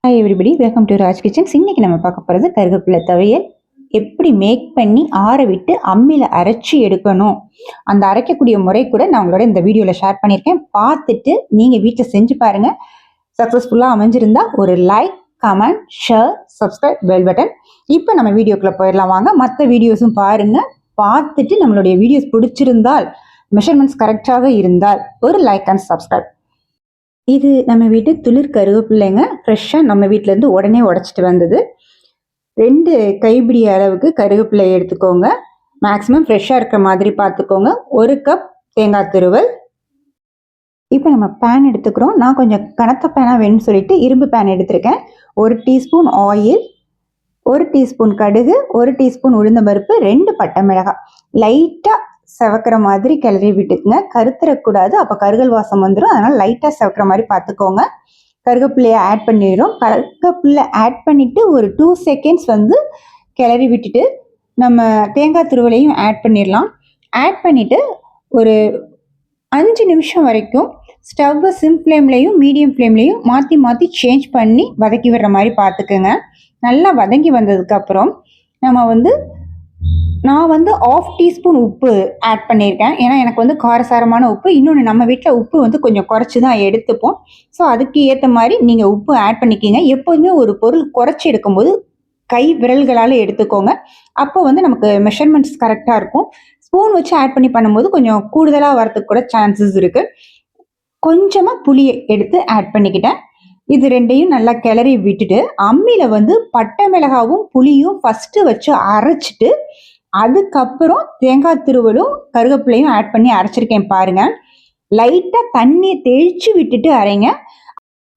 Hi everybody, welcome to Raj kitchens. இன்னைக்கு நம்ம பார்க்க போகிறது கருவேப்பிலை துவையல் எப்படி மேக் பண்ணி ஆற விட்டு அம்மியில் அரைச்சி எடுக்கணும். அந்த அரைக்கக்கூடிய முறை கூட நான் உங்களோட இந்த வீடியோவில் ஷேர் பண்ணியிருக்கேன். பார்த்துட்டு நீங்கள் வீட்டில் செஞ்சு பாருங்கள். சக்ஸஸ்ஃபுல்லாக அமைஞ்சிருந்தா ஒரு like, comment, share, subscribe, bell button. இப்போ நம்ம வீடியோக்குள்ளே போயிடலாம் வாங்க. மற்ற வீடியோஸும் பாருங்கள். பார்த்துட்டு நம்மளுடைய வீடியோஸ் பிடிச்சிருந்தால், மெஷர்மெண்ட்ஸ் கரெக்டாக இருந்தால் ஒரு லைக் அண்ட் சப்ஸ்கிரைப். இது நம்ம வீட்டு துளிர் கருவேப்பிள்ளைங்க, ஃப்ரெஷ்ஷாக நம்ம வீட்டிலேருந்து உடனே உடச்சிட்டு வந்தது. 2 கைப்பிடி அளவுக்கு கருவேப்பிலை எடுத்துக்கோங்க. மேக்ஸிமம் ஃப்ரெஷ்ஷாக இருக்கிற மாதிரி பார்த்துக்கோங்க. 1 கப் தேங்காய் துருவல். இப்போ நம்ம பேன் எடுத்துக்கிறோம். நான் கொஞ்சம் கனத்த பேனாக வேணும்னு சொல்லிட்டு இரும்பு பேன் எடுத்திருக்கேன். 1 டீஸ்பூன் ஆயில், 1 டீஸ்பூன் கடுகு, 1 டீஸ்பூன் உளுந்தம்பருப்பு, 2 பட்டை மிளகாய். லைட்டாக செவக்கிற மாதிரி கிளறி விட்டுக்குங்க. கருத்துறக்கூடாது, அப்போ கருகல் வாசம் வந்துடும். அதனால் லைட்டாக செவக்கிற மாதிரி பார்த்துக்கோங்க. கருவேப்பிலையை ஆட் பண்ணிடுறோம். கருவேப்பிலை ஆட் பண்ணிவிட்டு ஒரு 2 செகண்ட்ஸ் கிளறி விட்டுட்டு நம்ம தேங்காய் துருவலையும் ஆட் பண்ணிடலாம். ஆட் பண்ணிவிட்டு ஒரு 5 நிமிஷம் வரைக்கும் ஸ்டவ்வை சிம் ஃப்ளேம்லேயும் மீடியம் ஃப்ளேம்லேயும் மாற்றி மாற்றி சேஞ்ச் பண்ணி வதக்கி விடுற மாதிரி பார்த்துக்குங்க. நல்லா வதங்கி வந்ததுக்கப்புறம் நம்ம நான் 1/2 டீஸ்பூன் உப்பு ஆட் பண்ணியிருக்கேன். ஏன்னா எனக்கு காரசாரமான உப்பு. இன்னொன்று, நம்ம வீட்டில் உப்பு கொஞ்சம் குறைச்சி தான் எடுத்துப்போம். ஸோ அதுக்கு ஏற்ற மாதிரி நீங்கள் உப்பு ஆட் பண்ணிக்கிங்க. எப்போதுமே ஒரு பொருள் குறைச்சி எடுக்கும்போது கை விரல்களால் எடுத்துக்கோங்க. அப்போ நமக்கு மெஷர்மெண்ட்ஸ் கரெக்டாக இருக்கும். ஸ்பூன் வச்சு ஆட் பண்ணி பண்ணும்போது கொஞ்சம் கூடுதலாக வரதுக்கு கூட சான்சஸ் இருக்குது. கொஞ்சமாக புளியை எடுத்து ஆட் பண்ணிக்கிட்டேன். இது 2ஐயும் நல்லா கிளறி விட்டுட்டு அம்மியில் பட்டை மிளகாவும் புளியும் ஃபஸ்ட்டு வச்சு அரைச்சிட்டு அதுக்கப்புறம் தேங்காய் திருவலும் கருவேப்பிலையும் ஆட் பண்ணி அரைச்சிருக்கேன் பாருங்க. லைட்டாக தண்ணியை தெளித்து விட்டுட்டு அரைங்க.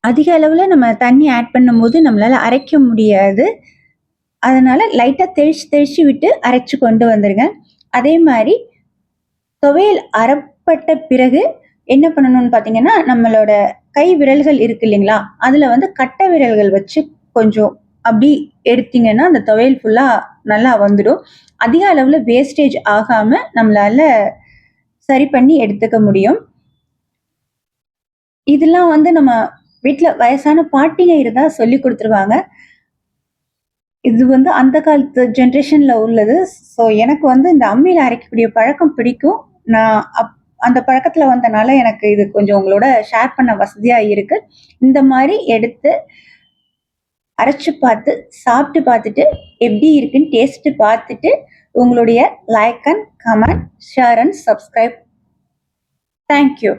அதிக அளவில் நம்ம தண்ணி ஆட் பண்ணும்போது நம்மளால் அரைக்க முடியாது. அதனால் லைட்டாக தெளித்து விட்டு அரைச்சி கொண்டு வந்துடுங்க. அதே மாதிரி துவையல் அரைப்பட்ட பிறகு என்ன பண்ணணும்னு பார்த்தீங்கன்னா, நம்மளோட கை விரல்கள் இருக்கு இல்லைங்களா, அதில் கட்டை விரல்கள் வச்சு கொஞ்சம் அப்படி எடுத்தீங்கன்னா அந்த துவையல் ஃபுல்லாக நல்லா வந்துடும். அதிக அளவில் வேஸ்டேஜ் ஆகாமல் நம்மளால சரி பண்ணி எடுத்துக்க முடியும். இதெல்லாம் நம்ம வீட்டில் வயசான பாட்டிங்க இருந்தால் சொல்லி கொடுத்துருவாங்க. இது அந்த காலத்து ஜென்ரேஷனில் உள்ளது. ஸோ எனக்கு இந்த அம்மியில் அரைக்கக்கூடிய பழக்கம் பிடிக்கும். நான் அந்த பழக்கத்தில் வந்தனால எனக்கு இது கொஞ்சம் உங்களோட ஷேர் பண்ண வசதியாக இருக்குது. இந்த மாதிரி எடுத்து அரைச்சி பார்த்து சாப்பிட்டு பார்த்துட்டு எப்படி இருக்குன்னு டேஸ்ட்டு பார்த்துட்டு உங்களுடைய like and comment, share and subscribe. Thank you.